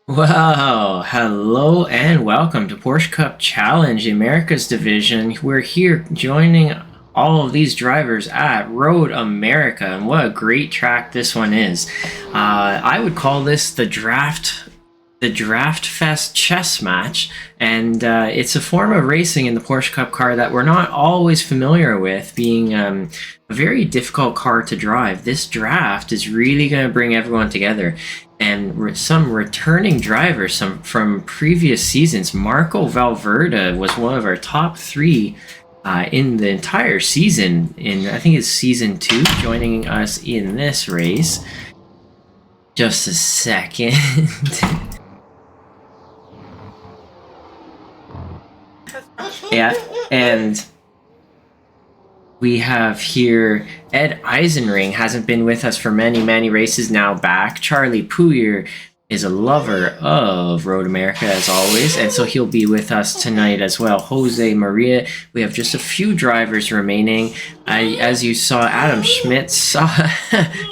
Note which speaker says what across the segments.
Speaker 1: Wow, hello and welcome to Porsche Cup Challenge, the Americas division. We're here joining all of these drivers at Road America, and what a great track this one is. I would call this the Draft Fest chess match, and it's a form of racing in the Porsche Cup car that we're not always familiar with, being a very difficult car to drive. This draft is really going to bring everyone together, and some returning drivers from previous seasons. Marco Valverde was one of our top three in the entire season, in I think it's season 2, joining us in this race. Just a second. Yeah, and we have here Ed Eisenring, hasn't been with us for many races now back. Charlie Pouyer is a lover of Road America as always, and so he'll be with us tonight as well. Jose Maria, we have just a few drivers remaining. As you saw, Adam Schmidt saw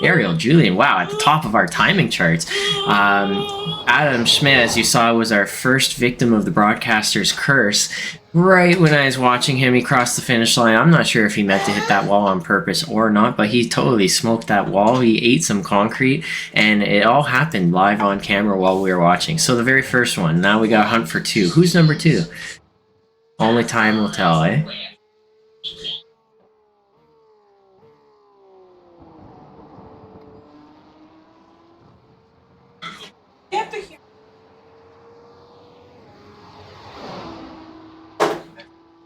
Speaker 1: Ariel Julian, wow, at the top of our timing charts. Adam Schmidt, as you saw, was our first victim of the broadcaster's curse. Right when I was watching him, he crossed the finish line. I'm not sure if he meant to hit that wall on purpose or not, but he totally smoked that wall. He ate some concrete, and it all happened live on camera while we were watching. So the very first one, now we got hunt for 2. Who's number 2? Only time will tell, eh?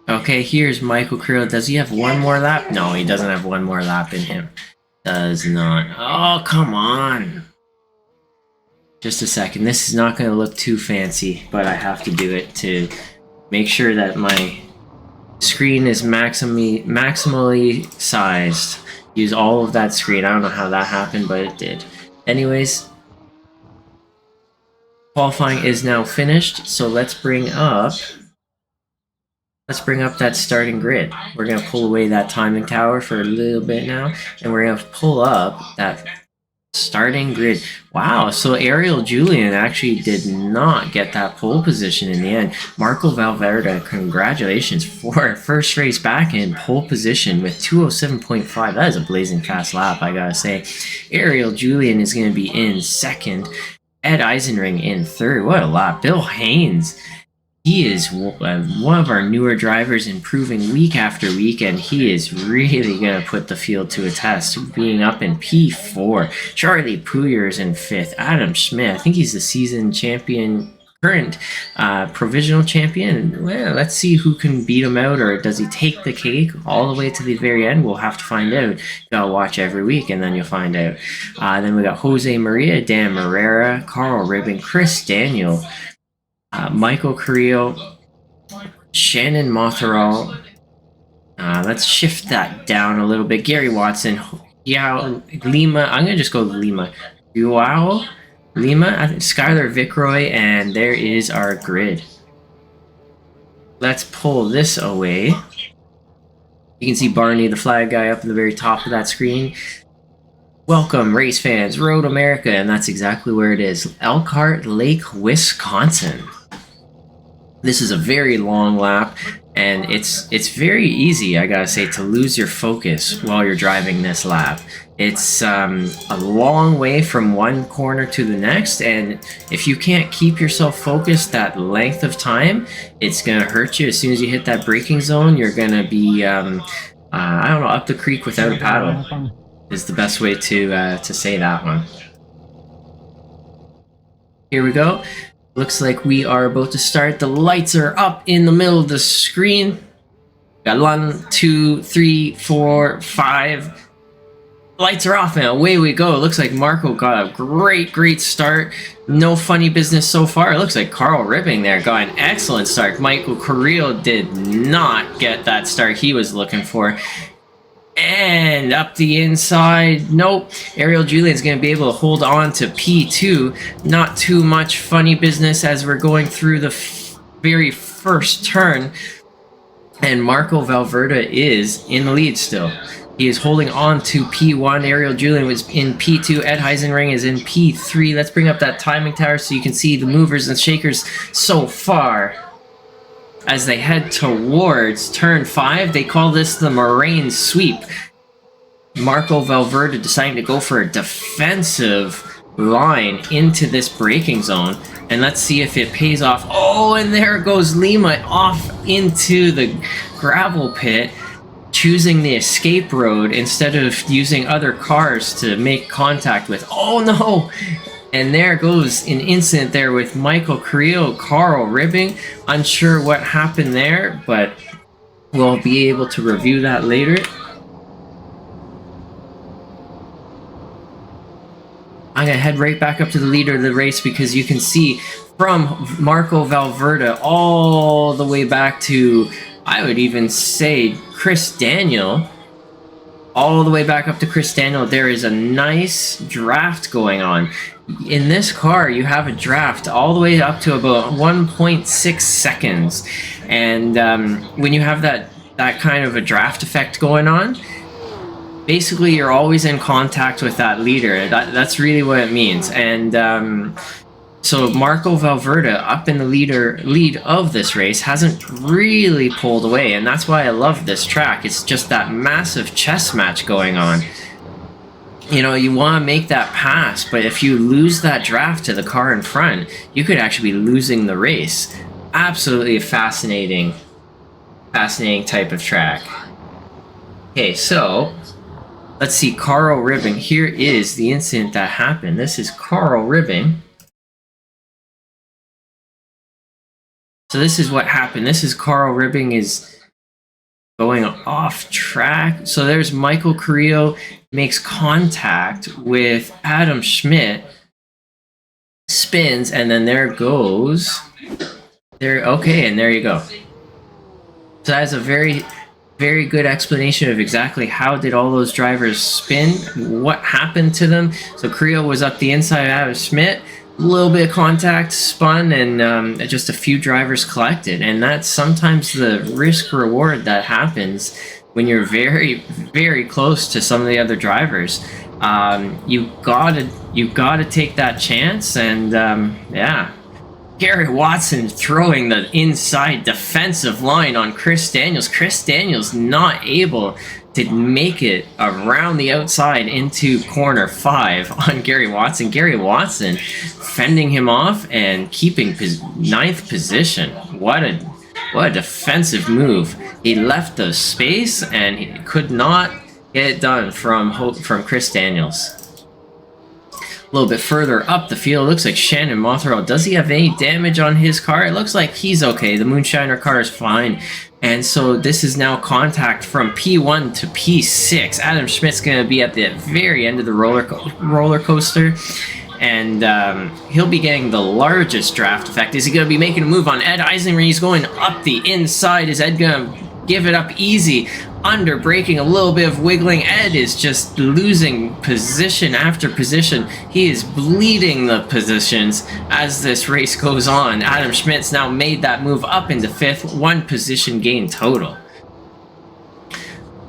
Speaker 1: Okay, here's Michael Carrillo. Does he have one more lap? No, he doesn't have one more lap in him. Does not. Oh, come on. Just a second. This is not going to look too fancy, but I have to do it to make sure that my screen is maximally sized. Use all of that screen. I don't know how that happened, but it did. Anyways, qualifying is now finished, so let's bring up that starting grid. We're going to pull away that timing tower for a little bit now, and we're going to pull up that starting grid. Wow, so Ariel Julian actually did not get that pole position in the end. Marco Valverde, congratulations for first race back in pole position with 207.5. That is a blazing fast lap, I gotta say. Ariel Julian is going to be in second. Ed Eisenring in third. What a lap. Bill Haynes, he is one of our newer drivers, improving week after week, and he is really going to put the field to a test, being up in P4. Charlie Puyer's in 5th. Adam Schmidt, I think he's the season champion, current provisional champion. Well, let's see who can beat him out, or does he take the cake all the way to the very end? We'll have to find out. You gotta watch every week, and then you'll find out. Then we got Jose Maria, Dan Morera, Carl Ribbon, Chris Daniel, Michael Carrillo, Shannon Motheral. Let's shift that down a little bit. Gary Watson, Lima. I'm going to just go Lima. Lima, Skylar Vickroy, and there is our grid. Let's pull this away. You can see Barney, the flag guy, up in the very top of that screen. Welcome, race fans, Road America, and that's exactly where it is. Elkhart Lake, Wisconsin. This is a very long lap, and it's very easy, I gotta say, to lose your focus while you're driving this lap. It's a long way from one corner to the next, and if you can't keep yourself focused that length of time, it's gonna hurt you. As soon as you hit that braking zone, you're gonna be, I don't know, up the creek without a paddle is the best way to say that one. Here we go. Looks like we are about to start. The lights are up in the middle of the screen. Got 1, 2, 3, 4, 5. Lights are off and away we go. It looks like Marco got a great start. No funny business so far. It looks like Carl Ribbing there got an excellent start. Michael Carrillo did not get that start he was looking for. And up the inside, nope. Ariel Julian's going to be able to hold on to P2. Not too much funny business as we're going through the very first turn. And Marco Valverde is in the lead still. He is holding on to P1. Ariel Julian was in P2. Ed Heisenring is in P3. Let's bring up that timing tower so you can see the movers and shakers so far. As they head towards turn 5, they call this the Moraine Sweep. Marco Valverde deciding to go for a defensive line into this braking zone. And let's see if it pays off. Oh, and there goes Lima off into the gravel pit, choosing the escape road instead of using other cars to make contact with. Oh no! And there goes an incident there with Michael Carrillo, Carl Ribbing. Unsure what happened there, but we'll be able to review that later. I'm going to head right back up to the leader of the race because you can see from Marco Valverde all the way back to, I would even say, Chris Daniel. All the way back up to Chris Daniel, there is a nice draft going on. In this car, you have a draft all the way up to about 1.6 seconds. And when you have that kind of a draft effect going on, basically you're always in contact with that leader. That's really what it means. And So Marco Valverde, up in the lead of this race, hasn't really pulled away, and that's why I love this track. It's just that massive chess match going on. You know, you want to make that pass, but if you lose that draft to the car in front, you could actually be losing the race. Absolutely fascinating type of track. Okay, so let's see, Carl Ribbing. Here is the incident that happened. This is Carl Ribbing. So this is what happened. This is Carl Ribbing is going off track. So there's Michael Carrillo, makes contact with Adam Schmidt, spins, and then there goes. Okay, and there you go. So that's a very, very good explanation of exactly how did all those drivers spin, what happened to them. So Carrillo was up the inside of Adam Schmidt, a little bit of contact, spun, and just a few drivers collected. And that's sometimes the risk reward that happens when you're very, very close to some of the other drivers. You gotta take that chance, and yeah. Gary Watson throwing the inside defensive line on Chris Daniels. Chris Daniels not able to make it around the outside into corner 5 on Gary Watson. Gary Watson fending him off and keeping 9th position. What a defensive move. He left the space and he could not get it done from Chris Daniels. A little bit further up the field, looks like Shannon Mothero. Does he have any damage on his car? It looks like he's okay. The Moonshiner car is fine. And so this is now contact from P1 to P6. Adam Schmidt's going to be at the very end of the roller coaster. And he'll be getting the largest draft effect. Is he going to be making a move on Ed Eisenring? He's going up the inside. Is Ed going to give it up easy? Under braking, a little bit of wiggling. Ed is just losing position after position. He is bleeding the positions as this race goes on. Adam Schmidt's now made that move up into 5th, 1 position gain total.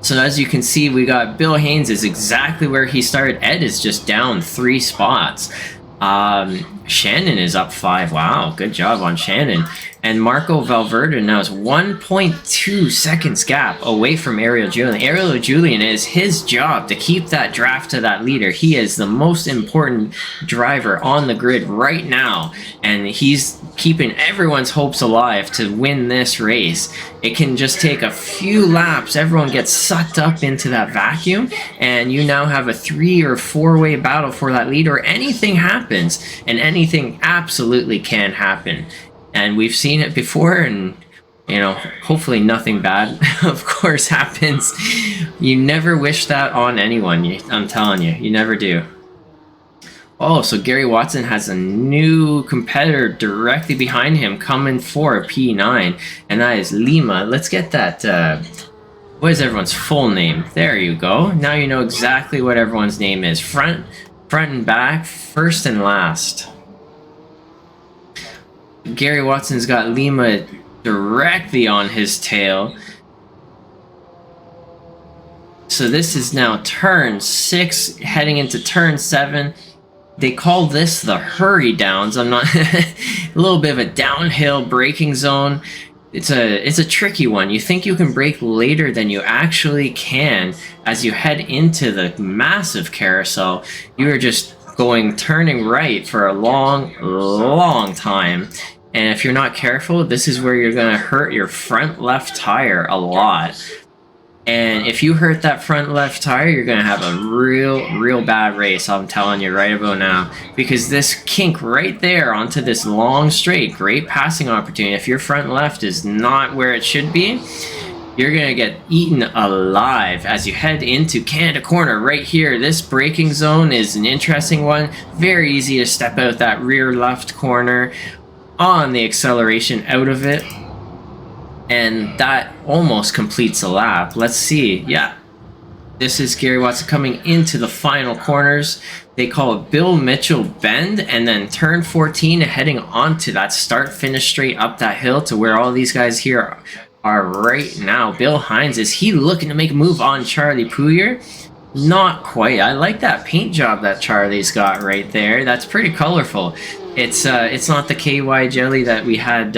Speaker 1: So as you can see, we got Bill Haynes is exactly where he started. Ed is just down 3 spots. Shannon is up 5. Wow, good job on Shannon. And Marco Valverde now is 1.2 seconds gap away from Ariel Julian. Ariel Julian is his job to keep that draft to that leader. He is the most important driver on the grid right now, and he's keeping everyone's hopes alive to win this race. It can just take a few laps. Everyone gets sucked up into that vacuum, and you now have a 3 or 4-way battle for that lead, or anything happens, and anything absolutely can happen. And we've seen it before, and you know, hopefully nothing bad of course happens. You never wish that on anyone. I'm telling you, you never do. Oh, so Gary Watson has a new competitor directly behind him coming for P9, and that is Lima. Let's get that, what is everyone's full name? There you go. Now you know exactly what everyone's name is. Front and back, first and last. Gary Watson's got Lima directly on his tail. So this is now turn 6 heading into turn 7. They call this the hurry downs. I'm not a little bit of a downhill braking zone. It's a tricky one. You think you can brake later than you actually can as you head into the massive carousel. You are just turning right for a long time. And if you're not careful, this is where you're going to hurt your front left tire a lot. And if you hurt that front left tire, you're going to have a real bad race, I'm telling you right about now. Because this kink right there onto this long straight, great passing opportunity. If your front left is not where it should be, you're going to get eaten alive as you head into Canada Corner right here. This braking zone is an interesting one. Very easy to step out that rear left corner on the acceleration out of it, and that almost completes a lap. Let's see. Yeah, this is Gary Watson coming into the final corners. They call it Bill Mitchell Bend, and then turn 14 heading onto that start finish straight up that hill to where all these guys here are right now. Bill Hines, is he looking to make a move on Charlie Pouyer? Not quite. I like that paint job that Charlie's got right there. That's pretty colorful. It's not the KY jelly that we had,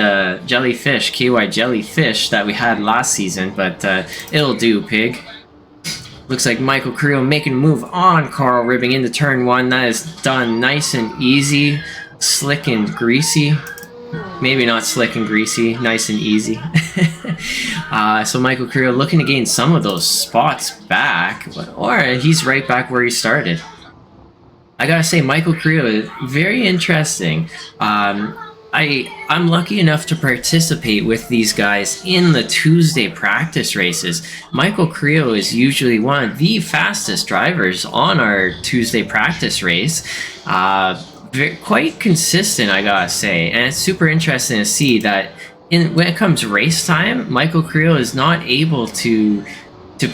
Speaker 1: jellyfish, KY jellyfish that we had last season, but it'll do, pig. Looks like Michael Creel making a move on Carl Ribbing into turn 1. That is done nice and easy, slick and greasy. Maybe not slick and greasy, nice and easy. So Michael Creel looking to gain some of those spots back, or he's right back where he started. I gotta say, Michael Creel is very interesting. I'm lucky enough to participate with these guys in the Tuesday practice races. Michael Creel is usually one of the fastest drivers on our Tuesday practice race. Quite consistent, I gotta say, and it's super interesting to see that when it comes race time, Michael Creel is not able to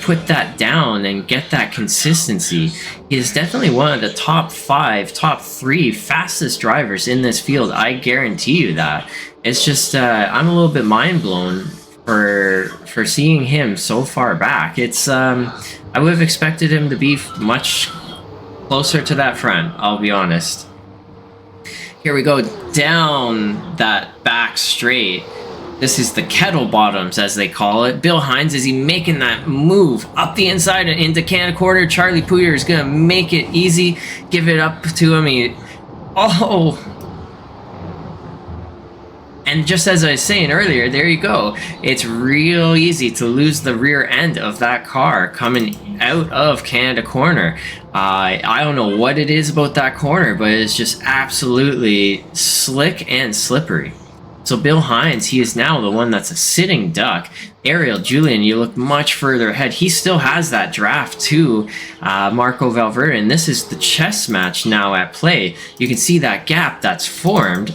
Speaker 1: put that down and get that consistency. He is definitely one of the top 3 fastest drivers in this field. I guarantee you that. It's just I'm a little bit mind blown for seeing him so far back. It's I would have expected him to be much closer to that front, I'll be honest. Here we go down that back straight. This is the kettle bottoms, as they call it. Bill Hines, is he making that move up the inside and into Canada corner? Charlie Puyer is going to make it easy. Give it up to him. Oh! And just as I was saying earlier, there you go. It's real easy to lose the rear end of that car coming out of Canada corner. I don't know what it is about that corner, but it's just absolutely slick and slippery. So Bill Hines, he is now the one that's a sitting duck. Ariel Julian, you look much further ahead. He still has that draft to Marco Valverde, and this is the chess match now at play. You can see that gap that's formed,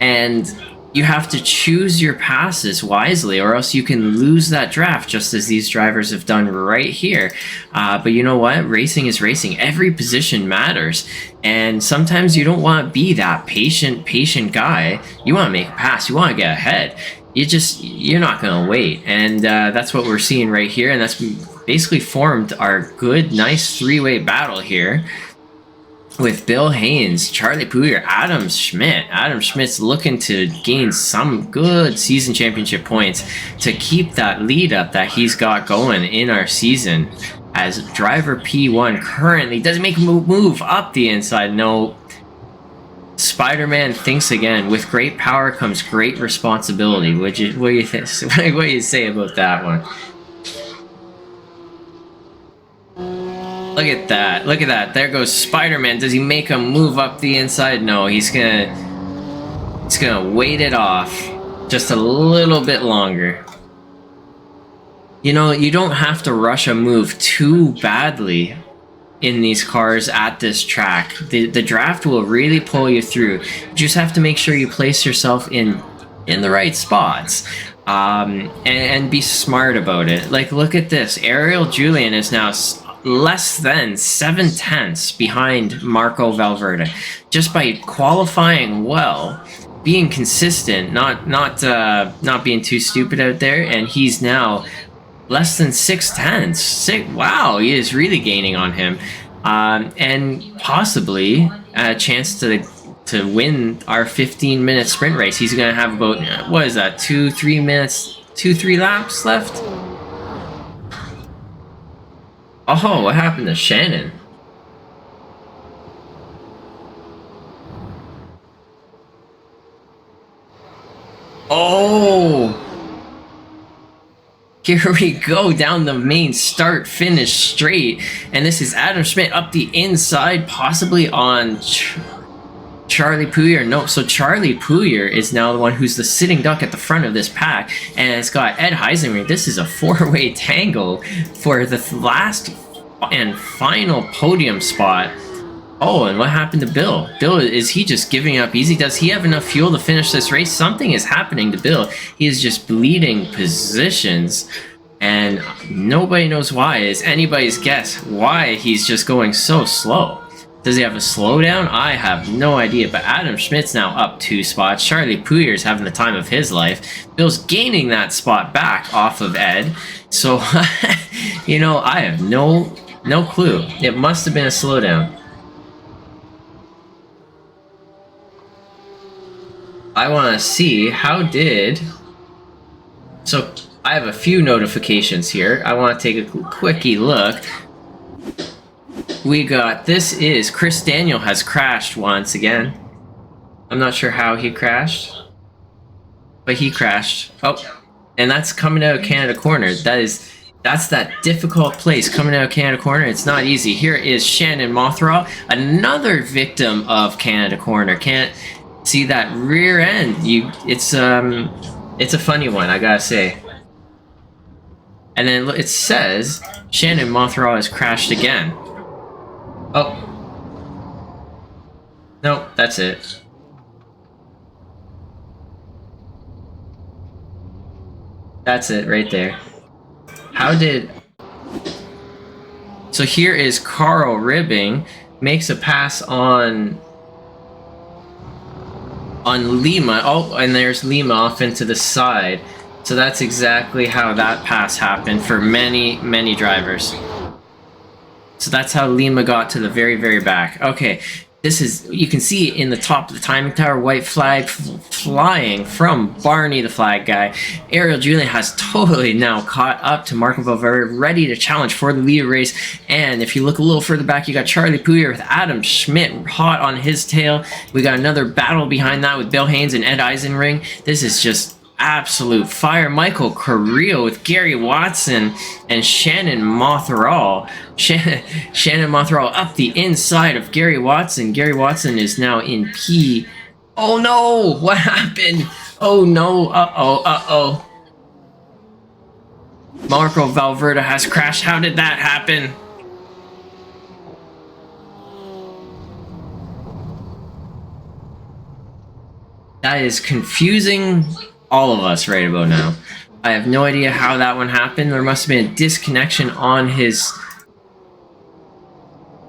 Speaker 1: and you have to choose your passes wisely, or else you can lose that draft, just as these drivers have done right here. But you know what? Racing is racing. Every position matters. And sometimes you don't want to be that patient guy. You want to make a pass. You want to get ahead. You're not going to wait. And that's what we're seeing right here. And that's basically formed our good, nice 3-way battle here with Bill Haynes, Charlie Puyer, Adam Schmidt. Adam Schmidt's looking to gain some good season championship points to keep that lead up that he's got going in our season. As driver P1 currently doesn't make a move up the inside. No. Spider-Man thinks again. With great power comes great responsibility. What do you say about that one? Look at that. Look at that. There goes Spider-Man. Does he make a move up the inside? No, he's gonna wait it off just a little bit longer. You know, you don't have to rush a move too badly in these cars at this track. The draft will really pull you through. You just have to make sure you place yourself in the right spots. And be smart about it. Like, look at this. Ariel Julian is now less than 7/10 behind Marco Valverde, just by qualifying well, being consistent, not being too stupid out there, and he's now less than 6/10. Wow, he is really gaining on him, and possibly a chance to win our 15-minute sprint race. He's going to have about, what is that, 2-3 laps left? Oh, what happened to Shannon? Oh! Here we go down the main start-finish straight. And this is Adam Schmidt up the inside, possibly on Charlie Puyer. No, so Charlie Puyer is now the one who's the sitting duck at the front of this pack, and it's got Ed Heisinger. This is a 4-way tangle for the last and final podium spot. Oh, and what happened to Bill? Bill, is he just giving up easy? Does he have enough fuel to finish this race? Something is happening to Bill. He is just bleeding positions, and nobody knows why. It's anybody's guess why he's just going so slow. Does he have a slowdown? I have no idea, but Adam Schmidt's now up 2 spots. Charlie Puyer's having the time of his life. Bill's gaining that spot back off of Ed. So, you know, I have no clue. It must have been a slowdown. I want to see how did... So I have a few notifications here. I want to take a quickie look. We got, this is Chris Daniel has crashed once again. I'm not sure how he crashed, but he crashed. Oh, and that's coming out of Canada Corner. That's that difficult place coming out of Canada Corner. It's not easy. Here is Shannon Mothraw, another victim of Canada Corner. Can't see that rear end. It's a funny one, I gotta say. And then it says Shannon Mothraw has crashed again. Oh. Nope, that's it. That's it right there. How did... So here is Carl Ribbing, makes a pass on Lima. Oh, and there's Lima off into the side. So that's exactly how that pass happened for many, many drivers. So that's how Lima got to the very, very back. Okay, this is, you can see in the top of the timing tower, white flag flying from Barney, the flag guy. Ariel Julian has totally now caught up to Marco Valverde, ready to challenge for the lead race. And if you look a little further back, you got Charlie Pouyer with Adam Schmidt hot on his tail. We got another battle behind that with Bill Haynes and Ed Eisenring. This is just absolute fire. Michael Carrillo with Gary Watson and Shannon Mothraw. Shannon Mothraw up the inside of Gary Watson. Gary Watson is now in P. Oh no! What happened? Oh no! Uh-oh. Marco Valverde has crashed. How did that happen? That is confusing all of us right about now. I have no idea how that one happened. There must have been a disconnection on his...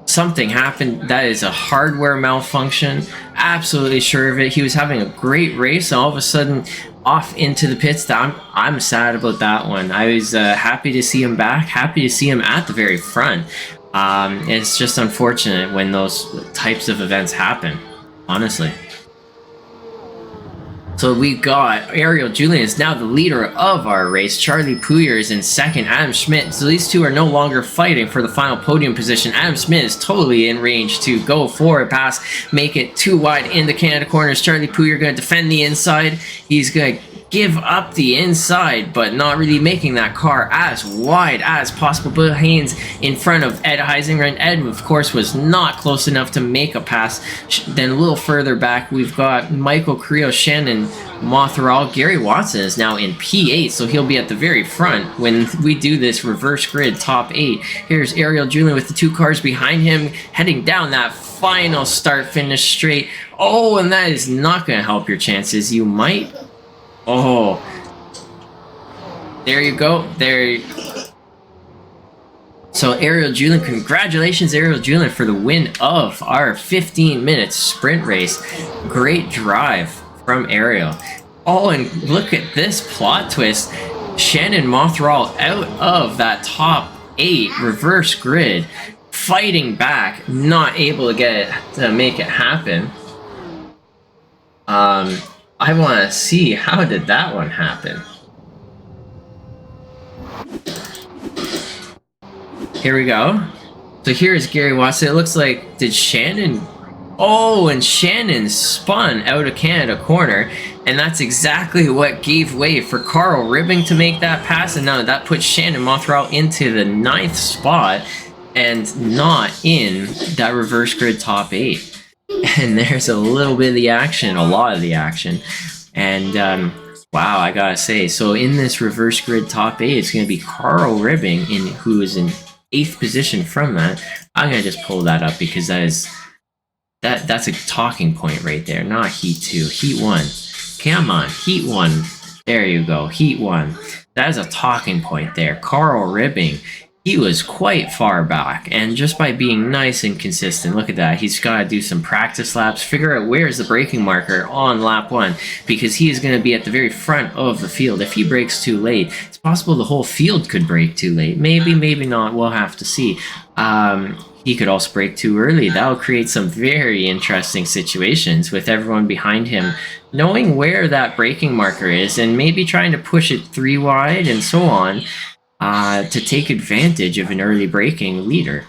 Speaker 1: Something happened. That is a hardware malfunction. Absolutely sure of it. He was having a great race, and all of a sudden off into the pits. I'm sad about that one. I was happy to see him back, happy to see him at the very front. It's just unfortunate when those types of events happen, honestly. So we got Ariel Julian is now the leader of our race. Charlie Pouyer is in second. Adam Schmidt. So these two are no longer fighting for the final podium position. Adam Schmidt is totally in range to go for a pass, make it too wide in the Canada corners. Charlie Pouyer going to defend the inside. He's going to give up the inside, but not really making that car as wide as possible. Bill Haynes in front of Ed Heisinger. Ed, of course, was not close enough to make a pass. Then a little further back, we've got Michael Carrillo, Shannon Mothraw. Gary Watson is now in P8, so he'll be at the very front when we do this reverse grid top 8. Here's Ariel Julian with the two cars behind him, heading down that final start-finish straight. Oh, and that is not going to help your chances. You might... Oh, there you go. So Ariel Julian, congratulations Ariel Julian for the win of our 15-minute sprint race. Great drive from Ariel. Oh, and look at this plot twist. Shannon Mothraw out of that top 8 reverse grid, fighting back, not able to get it to make it happen. I want to see, how did that one happen? Here we go. So here's Gary Watson. It looks like, did Shannon... Oh, and Shannon spun out of Canada corner, and that's exactly what gave way for Carl Ribbing to make that pass, and now that puts Shannon Mothraw into the 9th spot, and not in that reverse grid top 8. And there's a little bit of the action, a lot of the action. And wow, I gotta say, so in this reverse grid top 8, it's going to be Carl Ribbing, who is in 8th position from that. I'm going to just pull that up because that's a talking point right there. Not Heat 2, Heat 1. Come on, Heat 1. There you go, Heat 1. That is a talking point there. Carl Ribbing he was quite far back, and just by being nice and consistent, look at that, he's got to do some practice laps, figure out where's the braking marker on lap 1, because he is going to be at the very front of the field. If he brakes too late, it's possible the whole field could brake too late. Maybe, maybe not, we'll have to see. He could also brake too early. That'll create some very interesting situations with everyone behind him knowing where that braking marker is and maybe trying to push it 3 wide and so on. To take advantage of an early braking leader.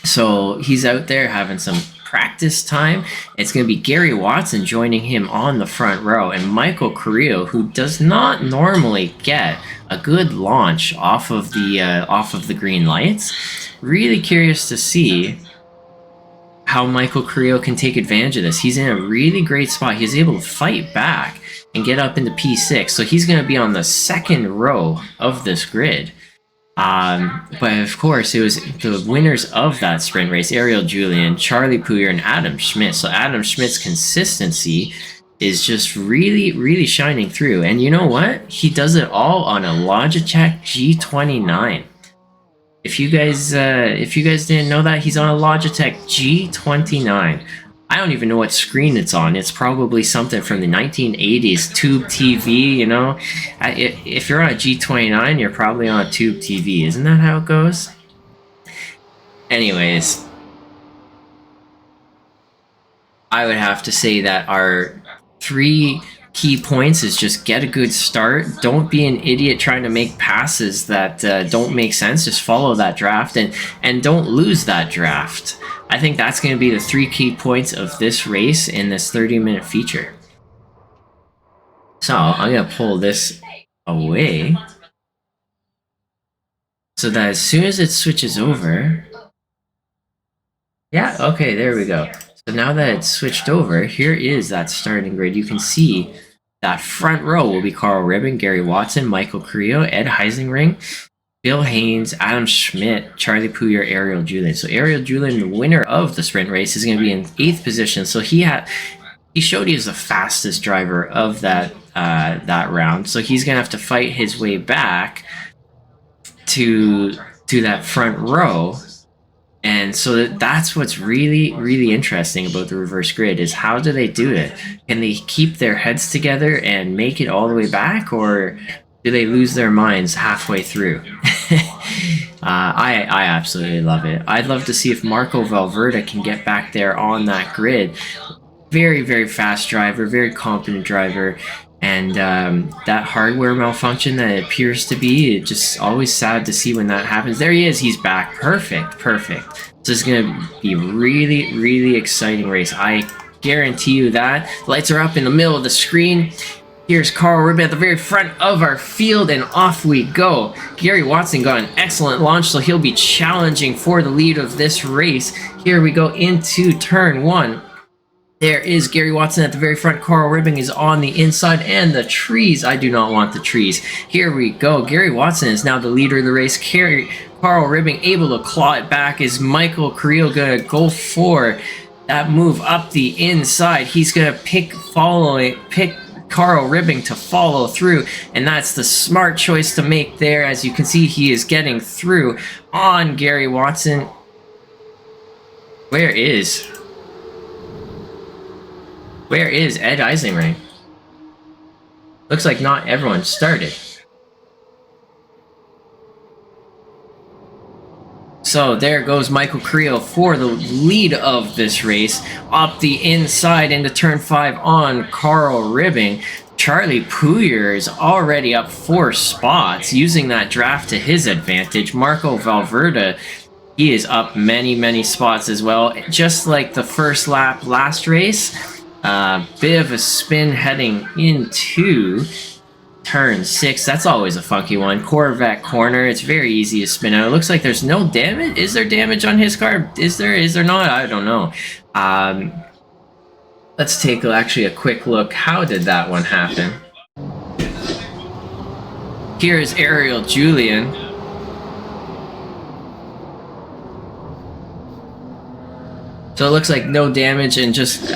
Speaker 1: So he's out there having some practice time. It's going to be Gary Watson joining him on the front row, and Michael Carrillo, who does not normally get a good launch off of the green lights. Really curious to see how Michael Carrillo can take advantage of this. He's in a really great spot. He's able to fight back and get up into P6, so he's going to be on the second row of this grid. But of course, it was the winners of that sprint race, Ariel Julian, Charlie Puyer, and Adam Schmidt. So Adam Schmidt's consistency is just really, really shining through. And you know what? He does it all on a Logitech G29. If you guys didn't know that, he's on a Logitech G29. I don't even know what screen it's on. It's probably something from the 1980s, tube TV, you know? If you're on a G29, you're probably on a tube TV. Isn't that how it goes? Anyways, I would have to say that our 3 key points is just get a good start. Don't be an idiot trying to make passes that don't make sense. Just follow that draft and don't lose that draft. I think that's going to be the 3 key points of this race in this 30-minute feature. So I'm going to pull this away so that as soon as it switches over... Yeah, okay, there we go. So now that it's switched over, here is that starting grid. You can see that front row will be Carl Ribbon, Gary Watson, Michael Carrillo, Ed Heisingring, Bill Haynes, Adam Schmidt, Charlie Puyer, Ariel Julian. So Ariel Julian, the winner of the sprint race, is going to be in 8th position. So he showed he was the fastest driver of that round. So he's going to have to fight his way back to that front row. And so that's what's really, really interesting about the reverse grid is how do they do it? Can they keep their heads together and make it all the way back, or do they lose their minds halfway through? I absolutely love it. I'd love to see if Marco Valverde can get back there on that grid. Very, very fast driver, very competent driver. And that hardware malfunction that it appears to be, it's just always sad to see when that happens. There he is. He's back. Perfect. Perfect. This is going to be a really, really exciting race. I guarantee you that. Lights are up in the middle of the screen. Here's Carl Ribbon at the very front of our field, and off we go. Gary Watson got an excellent launch, so he'll be challenging for the lead of this race. Here we go into turn 1. There is Gary Watson at the very front. Carl Ribbing is on the inside, and the trees. I do not want the trees. Here we go. Gary Watson is now the leader of the race. Carl Ribbing able to claw it back. Is Michael Carrillo going to go for that move up the inside? He's going to pick Carl Ribbing to follow through, and that's the smart choice to make there. As you can see, he is getting through on Gary Watson. Where is Ed Eisenring? Looks like not everyone started. So there goes Michael Carrillo for the lead of this race. Up the inside into turn 5 on Carl Ribbing. Charlie Puyer is already up 4 spots, using that draft to his advantage. Marco Valverde, he is up many, many spots as well. Just like the first lap last race. Bit of a spin heading into turn 6. That's always a funky one. Corvette corner. It's very easy to spin out. It looks like there's no damage. Is there damage on his car? Is there not? I don't know. Let's take actually a quick look. How did that one happen? Here's Ariel Julian. So it looks like no damage and just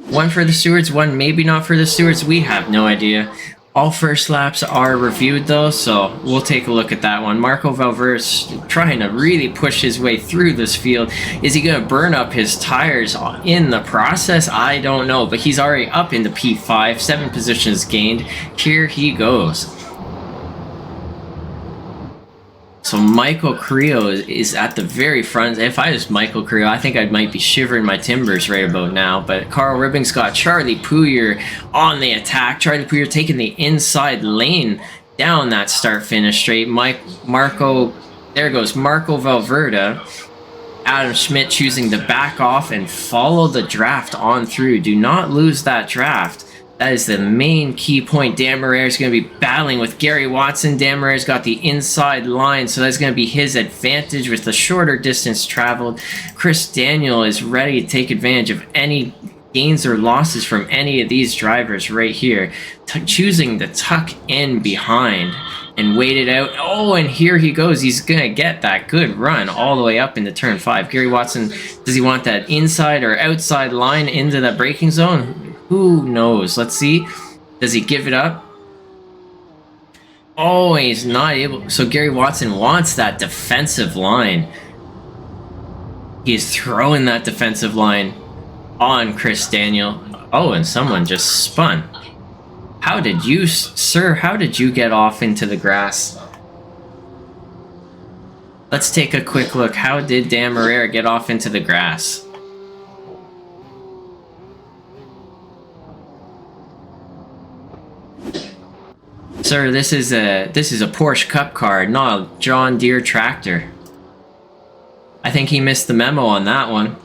Speaker 1: one for the stewards, one maybe not for the stewards. We have no idea. All first laps are reviewed though, so we'll take a look at that one. Marco Valverde's trying to really push his way through this field. Is he going to burn up his tires in the process? I don't know, but he's already up into P5, 7 positions gained. Here he goes. So Michael Carrillo is at the very front. If I was Michael Carrillo, I think I might be shivering my timbers right about now. But Carl Ribbing's got Charlie Pouyer on the attack. Charlie Pouyer taking the inside lane down that start-finish straight. There goes Marco Valverde. Adam Schmidt choosing to back off and follow the draft on through. Do not lose that draft. That is the main key point. Dan Marrere is going to be battling with Gary Watson. Dan Marrere's got the inside line, so that's going to be his advantage with the shorter distance traveled. Chris Daniel is ready to take advantage of any gains or losses from any of these drivers right here. Choosing to tuck in behind and wait it out. Oh, and here he goes. He's going to get that good run all the way up into turn 5. Gary Watson, does he want that inside or outside line into that braking zone? Who knows? Let's see. Does he give it up? Oh, he's not able. So Gary Watson wants that defensive line. He's throwing that defensive line on Chris Daniel. Oh, and someone just spun. How did you, sir, how did you get off into the grass? Let's take a quick look. How did Dan Marrere get off into the grass? Sir, this is a Porsche Cup car, not a John Deere tractor. I think he missed the memo on that one.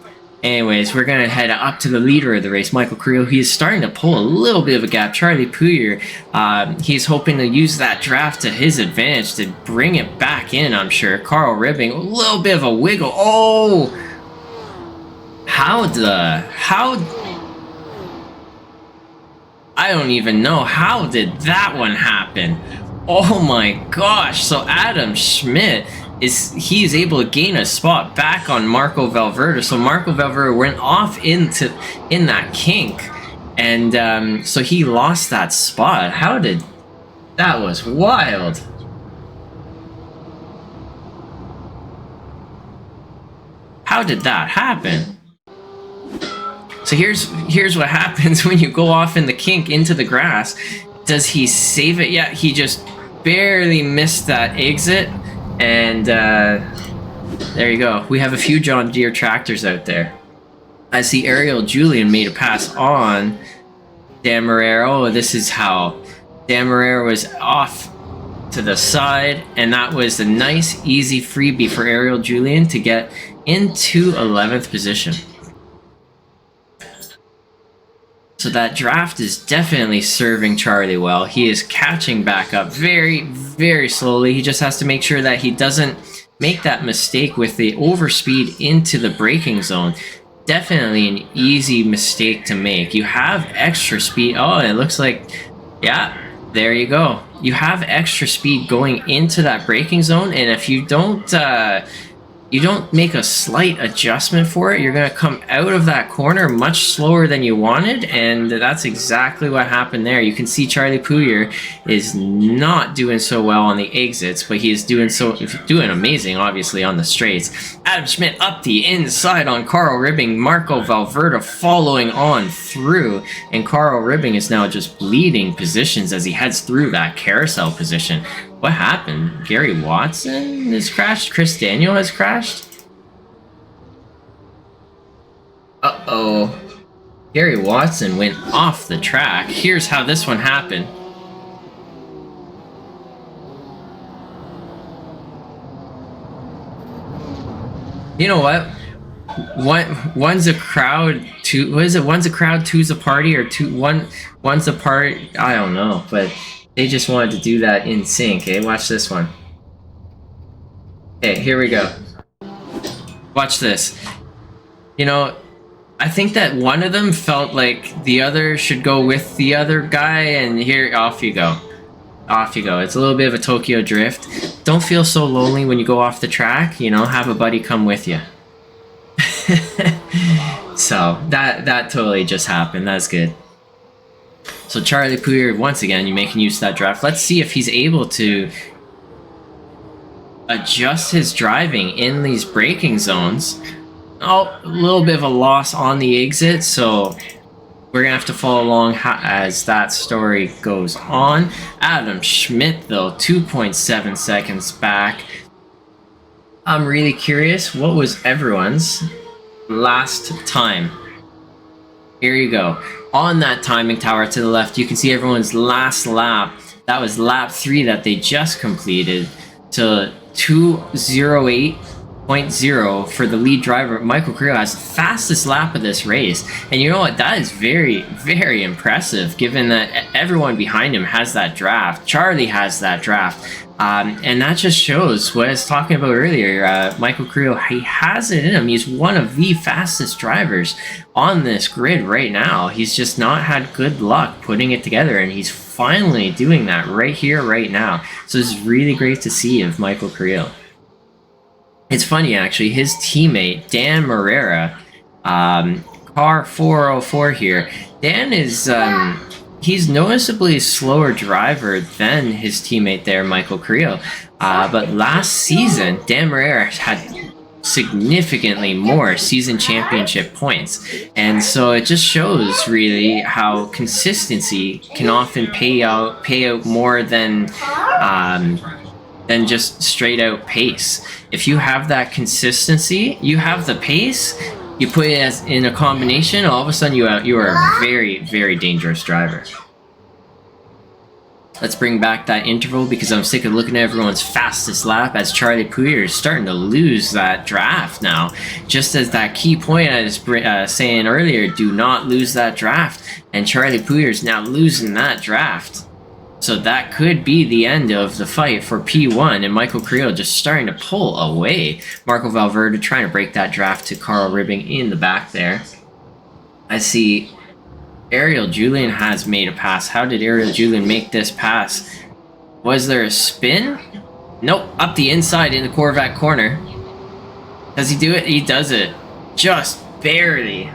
Speaker 1: Anyways, we're going to head up to the leader of the race, Michael Carrillo. He's starting to pull a little bit of a gap. Charlie Pouyer, he's hoping to use that draft to his advantage to bring it back in, I'm sure. Carl Ribbing, a little bit of a wiggle. Oh! I don't even know. How did that one happen? Oh my gosh. So Adam Schmidt he's able to gain a spot back on Marco Valverde. So Marco Valverde went off in that kink. And so he lost that spot. That was wild. How did that happen? So here's what happens when you go off in the kink into the grass. Does he save it? Yeah, he just barely missed that exit. And there you go. We have a few John Deere tractors out there. I see Ariel Julian made a pass on Dan Marrere. Oh, this is how Dan Marrere was off to the side. And that was a nice, easy freebie for Ariel Julian to get into 11th position. So that draft is definitely serving Charlie well. He is catching back up very, very slowly. He just has to make sure that he doesn't make that mistake with the overspeed into the braking zone. Definitely an easy mistake to make. You have extra speed. Oh, it looks like, yeah, there you go. You have extra speed going into that braking zone, and if you don't make a slight adjustment for it, you're going to come out of that corner much slower than you wanted, and that's exactly what happened there. You can see Charlie Pouyer is not doing so well on the exits, but he is doing amazing, obviously, on the straights. Adam Schmidt up the inside on Carl Ribbing. Marco Valverde following on through, and Carl Ribbing is now just bleeding positions as he heads through that carousel position. What happened? Gary Watson has crashed? Chris Daniel has crashed? Uh-oh. Gary Watson went off the track. Here's how this one happened. You know what? One's a crowd, two. What is it? One's a crowd, two's a party, or one's a party. I don't know, but they just wanted to do that in sync. Eh? Watch this one. Okay, here we go. Watch this. You know, I think that one of them felt like the other should go with the other guy, and here, off you go. Off you go. It's a little bit of a Tokyo drift. Don't feel so lonely when you go off the track. You know, have a buddy come with you. So that totally just happened. That's good. So Charlie Pouliot, once again, you're making use of that draft. Let's see if he's able to adjust his driving in these braking zones. Oh, a little bit of a loss on the exit, so we're gonna have to follow along as that story goes on. Adam Schmidt, though, 2.7 seconds back. I'm really curious, what was everyone's last time? Here you go. On that timing tower to the left, you can see everyone's last lap. That was lap 3 that they just completed, to 2:08.0 for the lead driver. Michael Carrillo has the fastest lap of this race, and you know what, that is very, very impressive given that everyone behind him has that draft. Charlie has that draft, and that just shows what I was talking about earlier. Michael Carrillo, he has it in him. He's one of the fastest drivers on this grid right now. He's just not had good luck putting it together, and he's finally doing that right here, right now. So it's really great to see of Michael Carrillo. It's funny, actually, his teammate, Dan Morera, car 404 here. Dan is, he's noticeably a slower driver than his teammate there, Michael Carrillo. But last season, Dan Morera had significantly more season championship points. And so it just shows really how consistency can often pay out more than just straight out pace. If you have that consistency, you have the pace, you put it as in a combination, all of a sudden you are a very, very dangerous driver. Let's bring back that interval because I'm sick of looking at everyone's fastest lap as Charlie Pouliot is starting to lose that draft now. Just as that key point I was saying earlier, do not lose that draft. And Charlie Pouliot is now losing that draft. So that could be the end of the fight for P1, and Michael Carrillo just starting to pull away. Marco Valverde trying to break that draft to Carl Ribbing in the back there. I see Ariel Julian has made a pass. How did Ariel Julian make this pass? Was there a spin? Nope, up the inside in the Corvette corner. Does he do it? He does it. Just barely.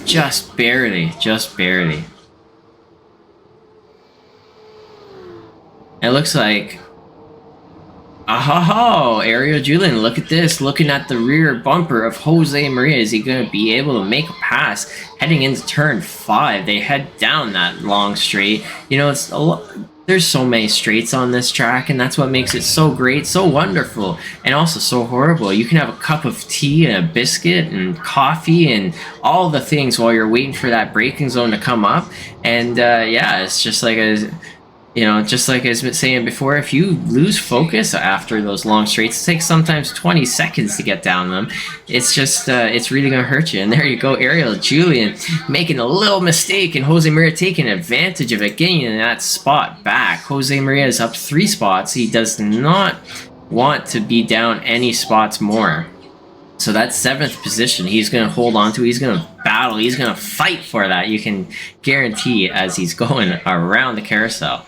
Speaker 1: Just barely. Just barely. It looks like, oh, Ariel Julian, look at this, looking at the rear bumper of Jose Maria. Is he going to be able to make a pass heading into turn 5? They head down that long straight. You know, it's a lot, there's so many straights on this track, and that's what makes it so great, so wonderful, and also so horrible. You can have a cup of tea and a biscuit and coffee and all the things while you're waiting for that braking zone to come up. And yeah, it's just like a... You know, just like I was saying before, if you lose focus after those long straights, it takes sometimes 20 seconds to get down them. It's just, it's really going to hurt you. And there you go, Ariel Julian making a little mistake, and Jose Maria taking advantage of it, getting in that spot back. Jose Maria is up 3 spots. He does not want to be down any spots more. So that 7th position, he's going to hold on to. He's going to battle. He's going to fight for that. You can guarantee as he's going around the carousel.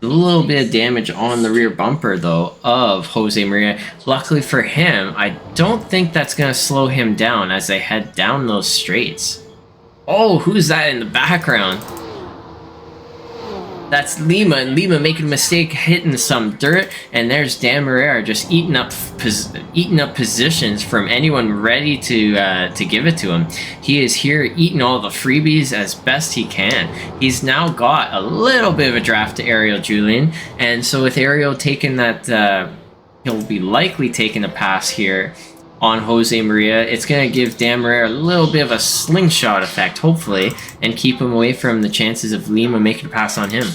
Speaker 1: A little bit of damage on the rear bumper, though, of Jose Maria. Luckily for him, I don't think that's going to slow him down as they head down those straights. Oh, who's that in the background? That's Lima, and Lima making a mistake, hitting some dirt, and there's Dan Morera just eating up positions from anyone ready to give it to him. He is here eating all the freebies as best he can. He's now got a little bit of a draft to Ariel Julian, and so with Ariel taking that, he'll be likely taking a pass here on Jose Maria. It's going to give Dan Morera a little bit of a slingshot effect, hopefully, and keep him away from the chances of Lima making a pass on him.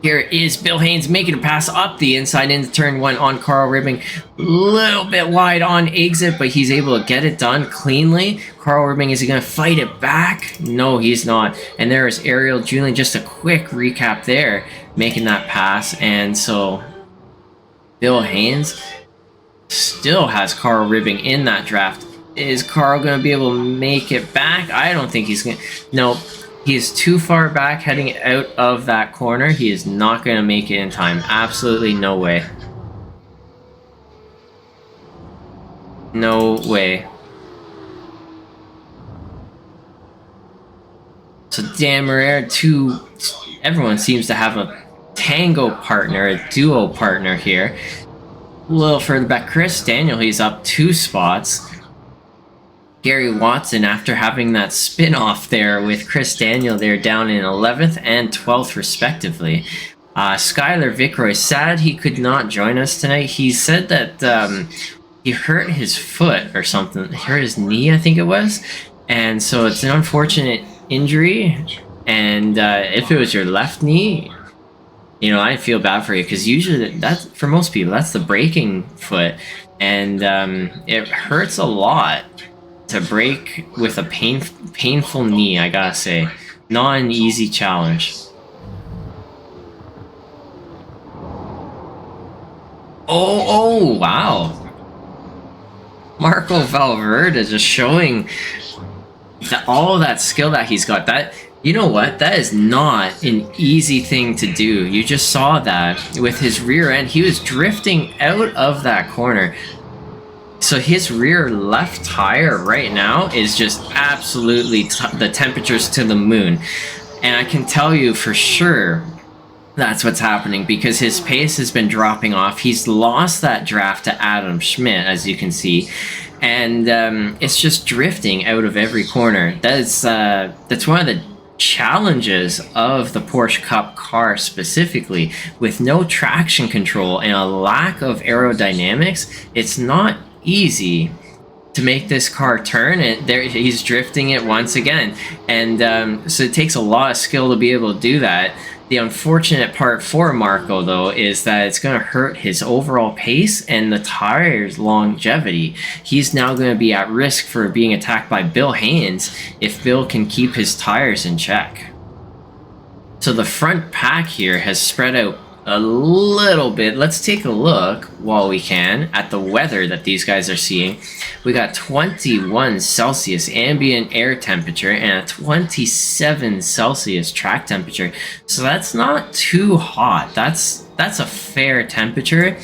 Speaker 1: Here is Bill Haynes making a pass up the inside into turn 1 on Carl Ribbing. A little bit wide on exit, but he's able to get it done cleanly. Carl Ribbing, is he going to fight it back? No, he's not. And there is Ariel Julian, just a quick recap there, making that pass. And so Bill Haynes still has Carl Ribbing in that draft. Is Carl going to be able to make it back? I don't think he's going to. No, he is too far back heading out of that corner. He is not going to make it in time. Absolutely no way. No way. So Dan Marrero, everyone seems to have a tango partner, a duo partner here. A little further back, Chris Daniel, he's up 2 spots. Gary Watson, after having that spin-off there with Chris Daniel, they're down in 11th and 12th respectively. Skylar Vickroy, sad he could not join us tonight. He said that he hurt his foot or something. He hurt his knee, I think it was. And so it's an unfortunate injury. And if it was your left knee, you know, I feel bad for you, because usually that's, for most people, that's the breaking foot. And it hurts a lot to break with a painful knee, I gotta say. Not an easy challenge. Oh, wow. Marco Valverde just showing all that skill that he's got. That, you know what? That is not an easy thing to do. You just saw that with his rear end. He was drifting out of that corner. So his rear left tire right now is just absolutely the temperature's to the moon. And I can tell you for sure that's what's happening, because his pace has been dropping off. He's lost that draft to Adam Schmidt, as you can see. And it's just drifting out of every corner. That's one of the challenges of the Porsche Cup car specifically. With no traction control and a lack of aerodynamics, it's not easy to make this car turn, and there he's drifting it once again. And so it takes a lot of skill to be able to do that. The unfortunate part for Marco, though, is that it's going to hurt his overall pace and the tire's longevity. He's now going to be at risk for being attacked by Bill Haynes if Bill can keep his tires in check. So the front pack here has spread out a little bit. Let's take a look while we can at the weather that these guys are seeing. We got 21 Celsius ambient air temperature and a 27 Celsius track temperature. So that's not too hot. That's a fair temperature.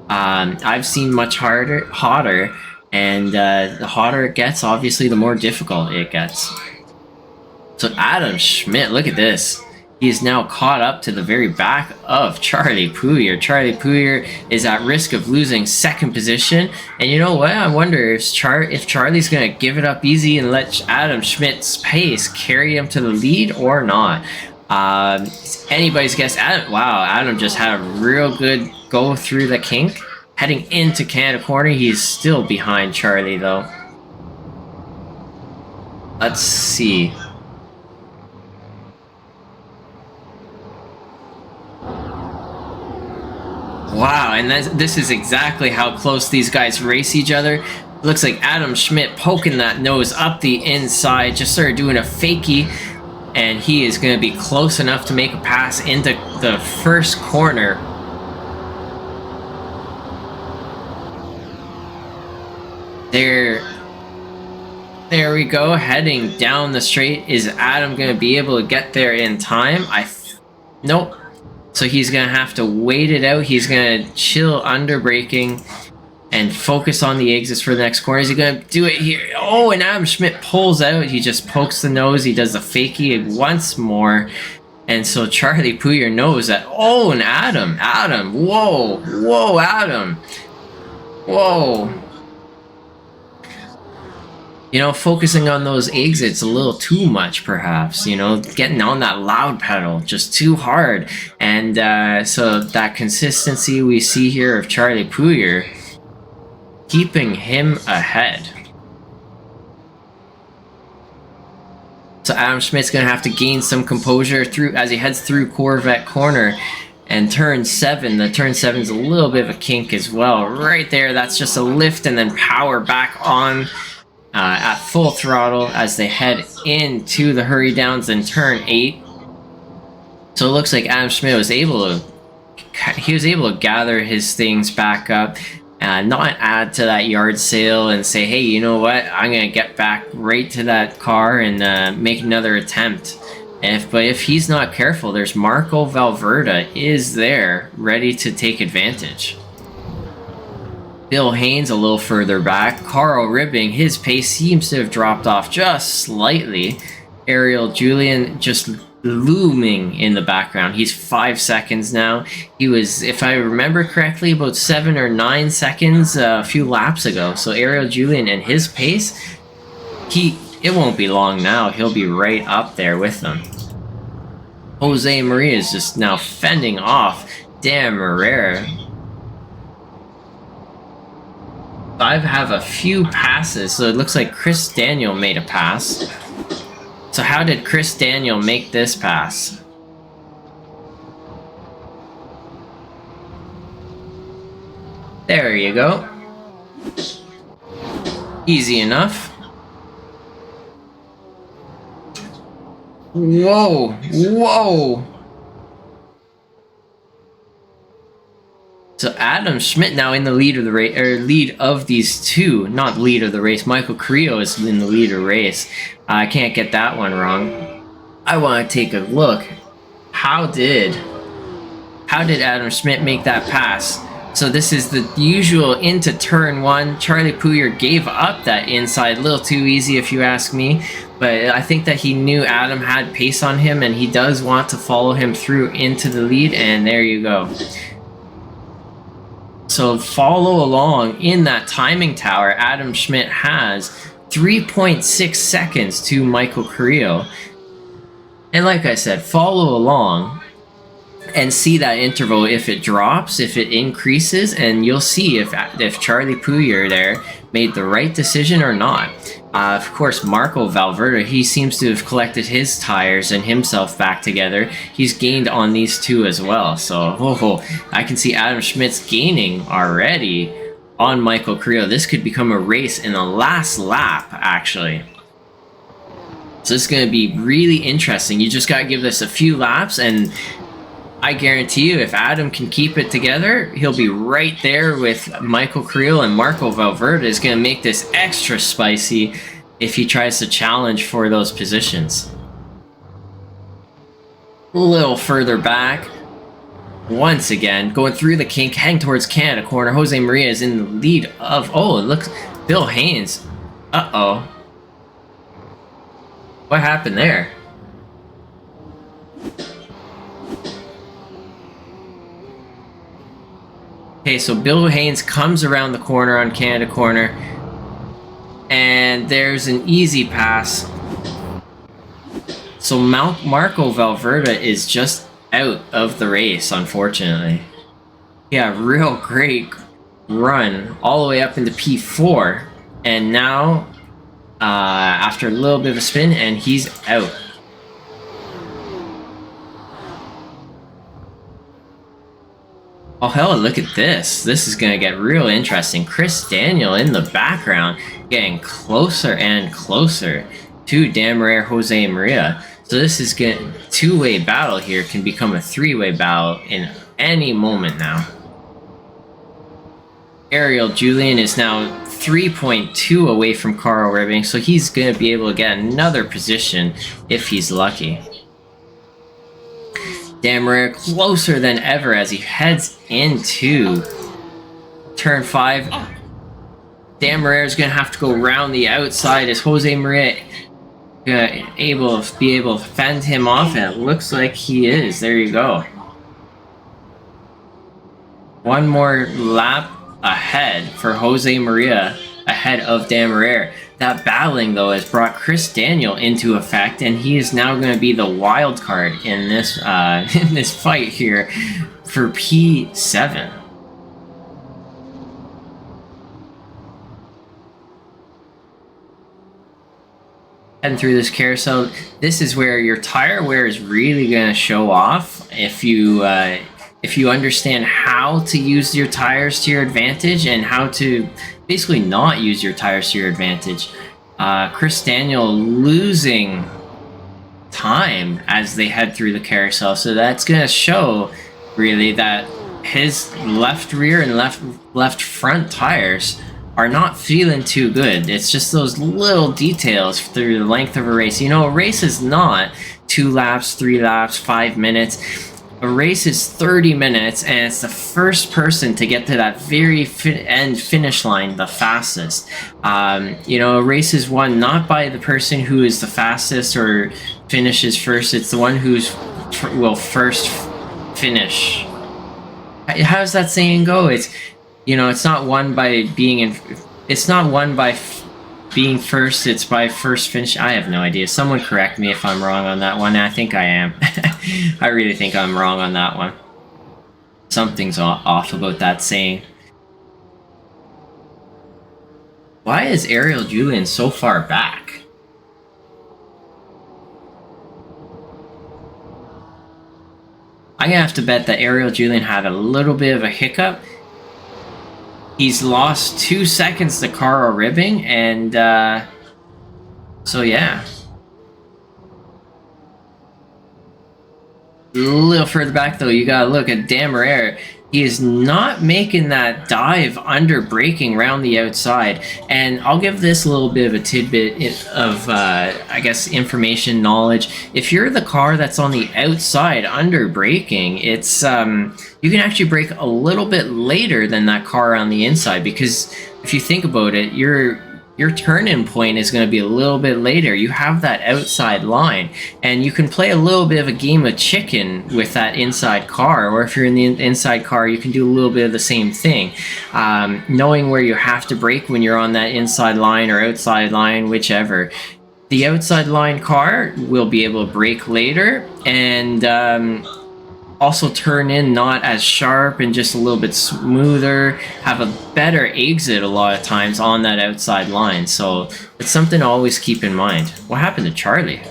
Speaker 1: I've seen much hotter, and the hotter it gets, obviously the more difficult it gets. So Adam Schmidt, look at this. He is now caught up to the very back of Charlie Pouliot. Charlie Pouliot is at risk of losing second position. And you know what? I wonder if Charlie's going to give it up easy and let Adam Schmidt's pace carry him to the lead or not. Anybody's guess. Adam just had a real good go through the kink. Heading into Canada Corner, he's still behind Charlie, though. Let's see. Wow, and this is exactly how close these guys race each other. Looks like Adam Schmidt poking that nose up the inside, just sort of doing a fakie, and he is going to be close enough to make a pass into the first corner. There we go, heading down the straight. Is Adam going to be able to get there in time? Nope. So he's going to have to wait it out. He's going to chill under braking and focus on the exits for the next corner. Is he going to do it here? Oh, and Adam Schmidt pulls out. He just pokes the nose. He does the fakie once more. And so Charlie Pouliot knows that. Oh, and Adam. Whoa, Adam. Whoa. You know, focusing on those exits a little too much, perhaps. You know, getting on that loud pedal just too hard. And so that consistency we see here of Charlie Pouliot, keeping him ahead. So Adam Schmidt's going to have to gain some composure as he heads through Corvette Corner. And turn 7, the turn 7's a little bit of a kink as well. Right there, that's just a lift and then power back on. At full throttle as they head into the hurry downs in turn 8. So it looks like Adam Schmidt was able to gather his things back up, not add to that yard sale and say, hey, you know what, I'm gonna get back right to that car and make another attempt. But if he's not careful, there's Marco Valverde is there ready to take advantage. Bill Haynes a little further back. Carl Ribbing, his pace seems to have dropped off just slightly. Ariel Julian just looming in the background. He's 5 seconds now. He was, if I remember correctly, about 7 or 9 seconds a few laps ago. So Ariel Julian and his pace, it won't be long now. He'll be right up there with them. Jose Maria is just now fending off Dan Herrera. I have a few passes, so it looks like Chris Daniel made a pass. So how did Chris Daniel make this pass? There you go. Easy enough. Whoa, whoa. So Adam Schmidt now in the lead of the race, or lead of these two, not lead of the race. Michael Carrillo is in the lead of the race. I can't get that one wrong. I want to take a look. How did Adam Schmidt make that pass? So this is the usual into turn one. Charlie Pouyer gave up that inside, a little too easy if you ask me. But I think that he knew Adam had pace on him, and he does want to follow him through into the lead, and there you go. So follow along in that timing tower. Adam Schmidt has 3.6 seconds to Michael Carrillo. And like I said, follow along and see that interval, if it drops, if it increases, and you'll see if Charlie Pouyer there made the right decision or not. Of course, Marco Valverde, he seems to have collected his tires and himself back together. He's gained on these two as well. So, I can see Adam Schmidt's gaining already on Michael Carrillo. This could become a race in the last lap, actually. So this is going to be really interesting. You just got to give this a few laps, and I guarantee you, if Adam can keep it together, he'll be right there with Michael Carrillo, and Marco Valverde is going to make this extra spicy if he tries to challenge for those positions. A little further back, once again, going through the kink, heading towards Canada corner. Jose Maria is in the lead of, oh, it looks, Bill Haynes. Uh-oh. What happened there? Okay, so Bill Haynes comes around the corner on Canada corner, and there's an easy pass. So Marco Valverde is just out of the race, unfortunately. Yeah, real great run all the way up into P4, and now after a little bit of a spin, and he's out. Oh hell, look at this. This is going to get real interesting. Chris Daniel in the background getting closer and closer to Dan Herrera, Jose Maria. So this is getting two-way battle here, can become a three-way battle in any moment now. Ariel Julian is now 3.2 away from Carl Ribbing, so he's going to be able to get another position if he's lucky. Dan Herrera closer than ever as he heads into turn 5. Dan Herrera is going to have to go around the outside as Jose Maria able to fend him off, and it looks like he is. There you go. One more lap ahead for Jose Maria ahead of Dan Herrera. That battling, though, has brought Chris Daniel into effect, and he is now going to be the wild card in this fight here for P7. Heading through this carousel, this is where your tire wear is really going to show off if you understand how to use your tires to your advantage and how to basically not use your tires to your advantage. Chris Daniel losing time as they head through the carousel, so that's going to show really that his left rear and left front tires are not feeling too good. It's just those little details through the length of a race. You know, a race is not 2 laps, 3 laps, 5 minutes. A race is 30 minutes, and it's the first person to get to that very end finish line the fastest. You know, a race is won not by the person who is the fastest or finishes first. It's the one who's will first finish. How does that saying go? It's, you know, it's not won by being in. It's not won by being first. It's by first finish. I have no idea. Someone correct me if I'm wrong on that one. I think I am. I really think I'm wrong on that one. Something's off about that saying. Why is Ariel Julian so far back? I'm gonna have to bet that Ariel Julian had a little bit of a hiccup. He's lost 2 seconds to Carl Ribbing, and so yeah. A little further back though, you gotta look at Dan Marrero. He is not making that dive under braking around the outside, and I'll give this a little bit of a tidbit of I guess information knowledge. If you're the car that's on the outside under braking, it's you can actually brake a little bit later than that car on the inside, because if you think about it, your turn-in point is going to be a little bit later. You have that outside line, and you can play a little bit of a game of chicken with that inside car, or if you're in the inside car, you can do a little bit of the same thing. Knowing where you have to brake when you're on that inside line or outside line, whichever. The outside line car will be able to brake later, and also turn in not as sharp and just a little bit smoother, have a better exit a lot of times on that outside line. So it's something to always keep in mind. What happened to Charlie?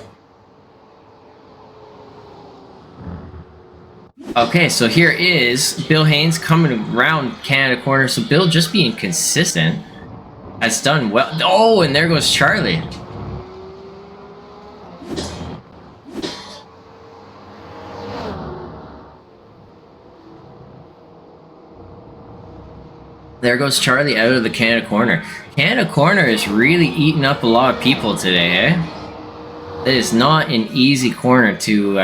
Speaker 1: Okay, so here is Bill Haynes coming around Canada corner. So Bill, just being consistent, has done well. Oh, and there goes Charlie. There goes Charlie out of the Canada corner. Canada corner is really eating up a lot of people today, eh? It is not an easy corner to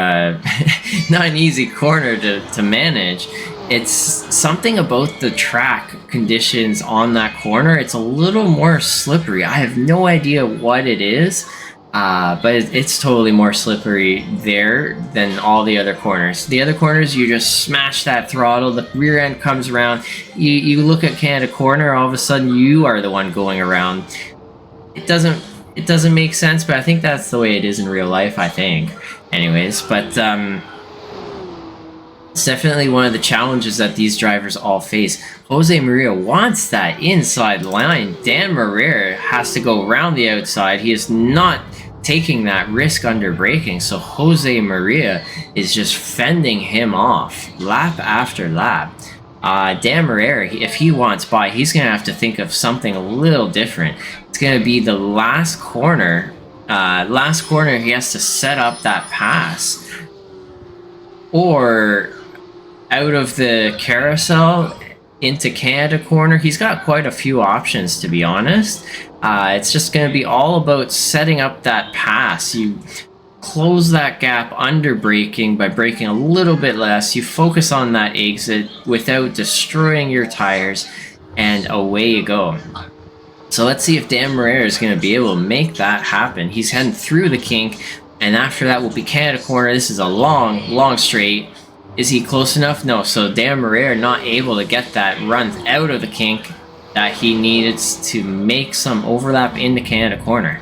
Speaker 1: not an easy corner to manage. It's something about the track conditions on that corner. It's a little more slippery. I have no idea what it is, but it's totally more slippery there than all the other corners. The other corners, you just smash that throttle, the rear end comes around, you look at Canada corner, all of a sudden you are the one going around. It doesn't make sense, but I think that's the way it is in real life, I think. Anyways, but it's definitely one of the challenges that these drivers all face. Jose Maria wants that inside line. Dan Marrero has to go around the outside. He is not taking that risk under braking, so Jose Maria is just fending him off lap after lap. Dan Marrero, if he wants by, he's going to have to think of something a little different. It's going to be the last corner. Last corner, he has to set up that pass. Or out of the carousel into Canada corner. He's got quite a few options, to be honest. It's just going to be all about setting up that pass. You close that gap under braking by braking a little bit less. You focus on that exit without destroying your tires, and away you go. So let's see if Dan Marrero is going to be able to make that happen. He's heading through the kink, and after that will be Canada corner. This is a long straight. Is he close enough? No. So Dan Marrero not able to get that run out of the kink that he needed to make some overlap into Canada corner.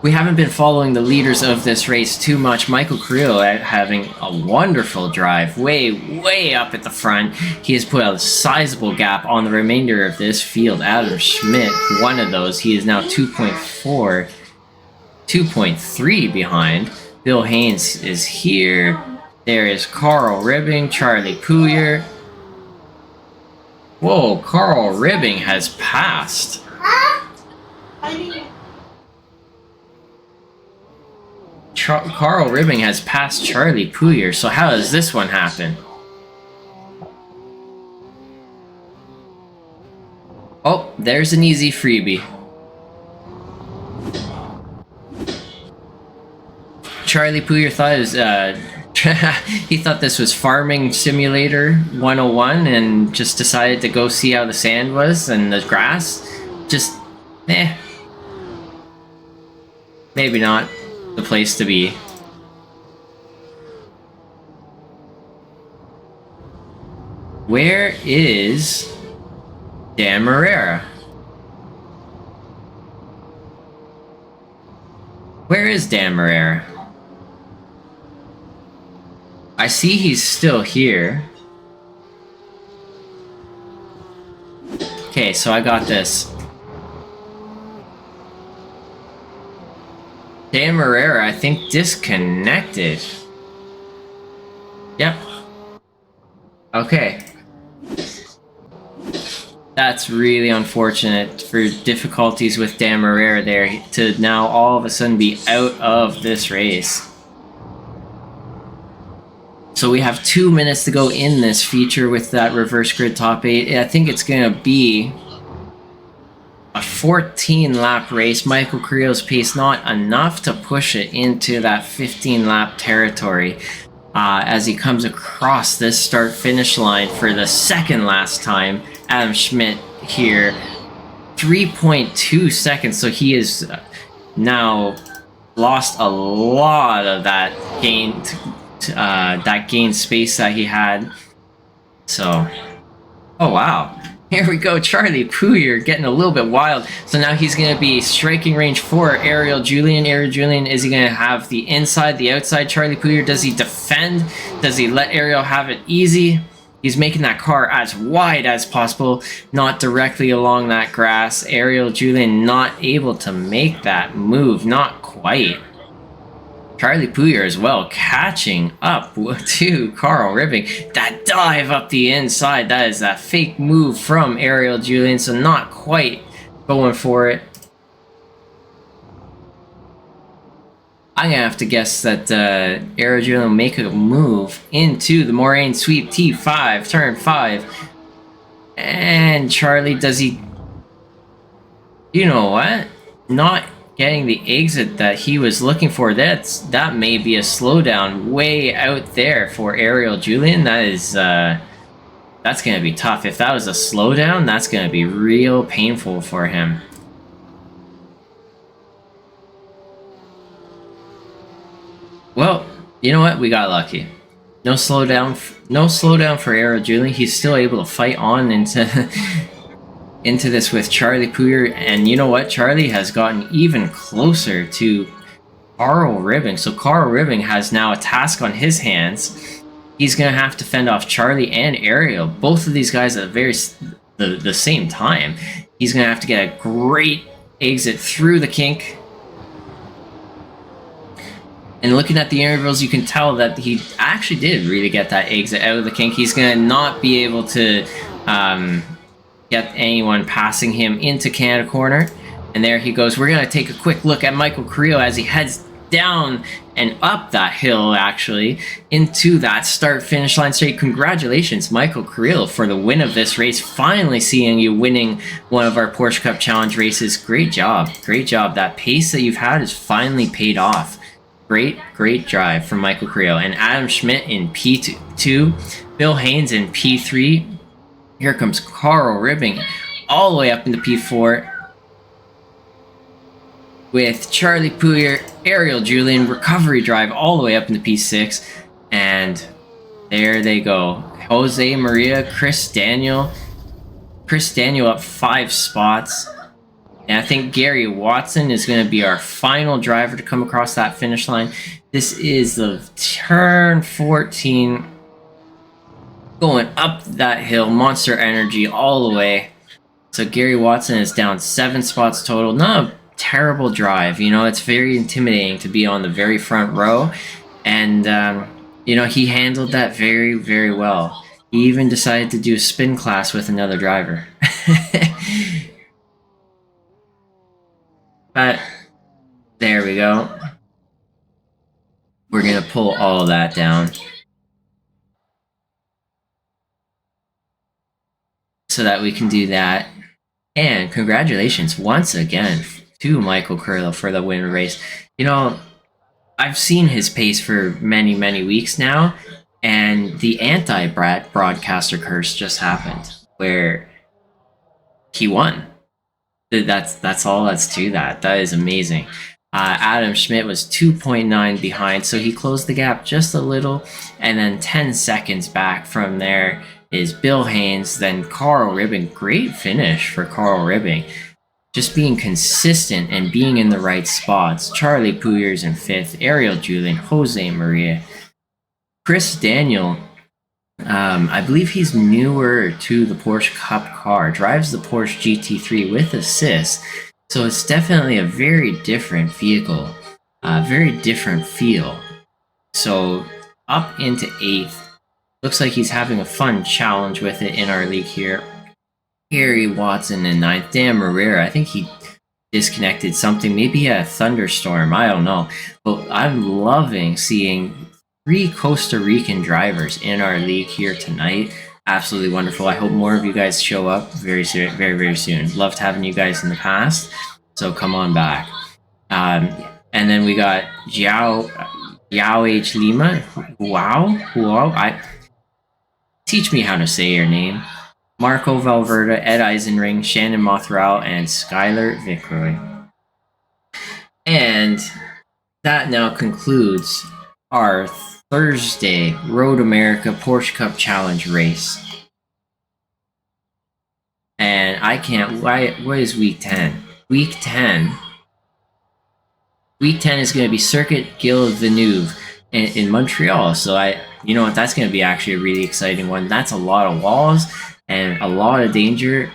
Speaker 1: We haven't been following the leaders of this race too much. Michael Carrillo having a wonderful drive, way up at the front. He has put a sizable gap on the remainder of this field. Adam Schmidt, one of those. He is now 2.4, 2.3 behind. Bill Haynes is here. There is Carl Ribbing, Charlie Pouyer. Whoa, Carl Ribbing has passed. Carl Ribbing has passed Charlie Pouyer. So how does this one happen? Oh, there's an easy freebie. Charlie Puyer thought it was he thought this was Farming Simulator 101 and just decided to go see how the sand was and the grass. Just, maybe not the place to be. Where is Dan Marrera? Where is Dan Marrera? I see he's still here. Okay, so I got this. Dan Marrera, I think, disconnected. Yep. Okay. That's really unfortunate for difficulties with Dan Marrera there to now all of a sudden be out of this race. So we have 2 minutes to go in this feature with that reverse grid top 8. I think it's going to be a 14-lap race. Michael Carrillo's pace not enough to push it into that 15-lap territory as he comes across this start-finish line for the second last time. Adam Schmidt here, 3.2 seconds, so he is now lost a lot of that gain space that he had. So, oh wow, here we go. Charlie Puyer getting a little bit wild. So now he's going to be striking range for Ariel Julian. Ariel Julian, is he going to have the inside, the outside Charlie Puyer? Does he defend? Does he let Ariel have it easy? He's making that car as wide as possible, not directly along that grass. Ariel Julian not able to make that move, not quite. Charlie Puyer as well, catching up to Carl Ribbing. That dive up the inside, that is a fake move from Ariel Julian, so not quite going for it. I'm going to have to guess that Ariel Julian will make a move into the Moraine Sweep T5, turn 5. And Charlie, does he... You know what? Not getting the exit that he was looking for. That may be a slowdown way out there for Ariel Julian. That is that's going to be tough. If that was a slowdown, that's going to be real painful for him. Well, you know what? We got lucky. No slowdown for Ariel Julian. He's still able to fight on into into this with Charlie Puyer, and you know what? Charlie has gotten even closer to Carl Ribbing. So Carl Ribbing has now a task on his hands. He's going to have to fend off Charlie and Ariel, both of these guys at the same time. He's going to have to get a great exit through the kink. And looking at the intervals, you can tell that he actually did really get that exit out of the kink. He's going to not be able to get anyone passing him into Canada Corner. And there he goes. We're going to take a quick look at Michael Carrillo as he heads down and up that hill, actually, into that start-finish line straight. Congratulations, Michael Carrillo, for the win of this race. Finally seeing you winning one of our Porsche Cup Challenge races. Great job. Great job. That pace that you've had has finally paid off. Great drive from Michael Carrillo. And Adam Schmidt in P2. Bill Haynes in P3. Here comes Carl Ribbing all the way up into P4. With Charlie Puyer, Ariel Julian, recovery drive all the way up into P6. And there they go. Jose Maria, Chris Daniel. Chris Daniel up 5 spots. And I think Gary Watson is going to be our final driver to come across that finish line. This is the turn 14. Going up that hill. Monster Energy all the way. So Gary Watson is down 7 spots total. Not a terrible drive. You know, it's very intimidating to be on the very front row. And, you know, he handled that very well. He even decided to do a spin class with another driver. But there we go. We're going to pull all of that down so that we can do that. And congratulations once again to Michael Carrillo for the win race. You know, I've seen his pace for many weeks now, and the anti-broadcaster curse just happened, where he won. That's all that's to that. That is amazing. Adam Schmidt was 2.9 behind, so he closed the gap just a little, and then 10 seconds back from there is Bill Haynes, then Carl Ribbing. Great finish for Carl Ribbing. Just being consistent and being in the right spots. Charlie Puyers in 5th, Ariel Julian, Jose Maria, Chris Daniel. I believe he's newer to the Porsche Cup car, drives the Porsche GT3 with assist, so it's definitely a very different vehicle, very different feel. So up into 8th, looks like he's having a fun challenge with it in our league here. Harry Watson in 9th, Dan Marrera, I think he disconnected something, maybe he had a thunderstorm, I don't know, but I'm loving seeing 3 Costa Rican drivers in our league here tonight. Absolutely wonderful. I hope more of you guys show up very soon. Loved having you guys in the past, so come on back. And then we got Yao H Lima. Wow. Teach me how to say your name. Marco Valverde, Ed Eisenring, Shannon Mothral, and Skylar Vickroy. And that now concludes our Thursday Road America Porsche Cup Challenge race. And I can't. What is week 10? Week 10 is going to be Circuit Gilles Villeneuve in Montreal. So you know what? That's going to be actually a really exciting one. That's a lot of walls and a lot of danger.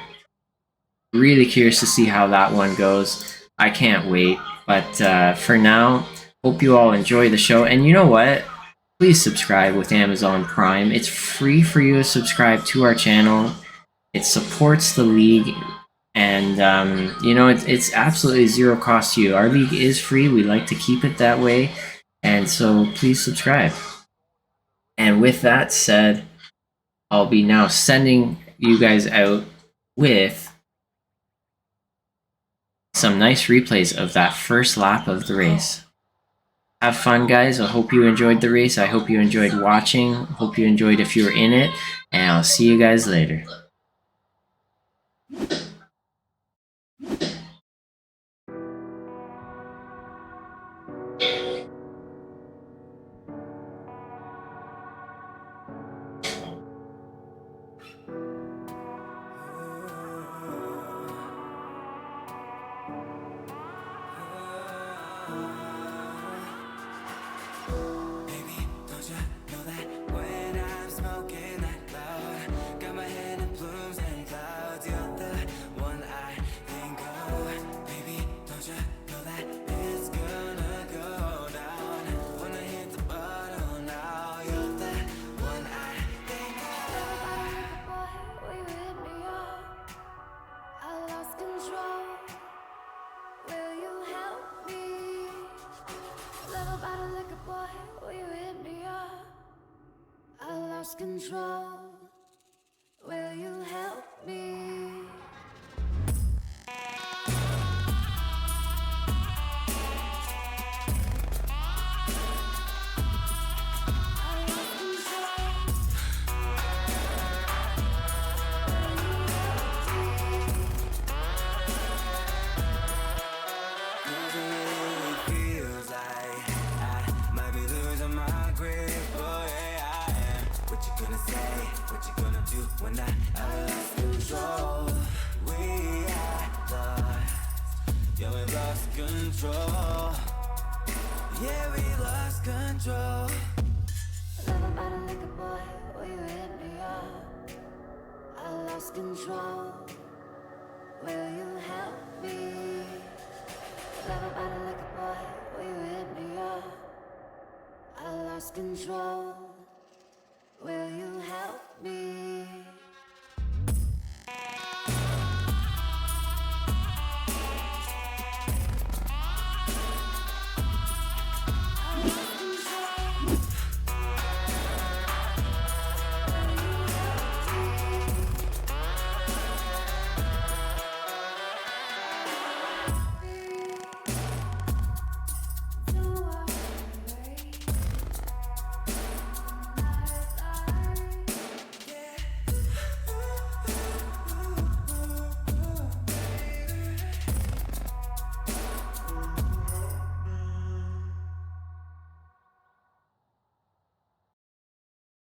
Speaker 1: Really curious to see how that one goes. I can't wait. But for now, hope you all enjoy the show. And you know what? Please subscribe with Amazon Prime. It's free for you to subscribe to our channel. It supports the league, and you know, it's absolutely zero cost to you. Our league is free. We like to keep it that way, and so please subscribe. And with that said, I'll be now sending you guys out with some nice replays of that first lap of the race. Have fun, guys. I hope you enjoyed the race. I hope you enjoyed watching. Hope you enjoyed if you were in it. And I'll see you guys later.
Speaker 2: Control, will you help me? What you gonna do when I lost control? We are lost, yeah, we lost control. Yeah, we lost control. Little by the liquor boy, will you hit me up? I lost control. Will you help me? Little by the liquor boy, will you hit me up? I lost control. Will you help me?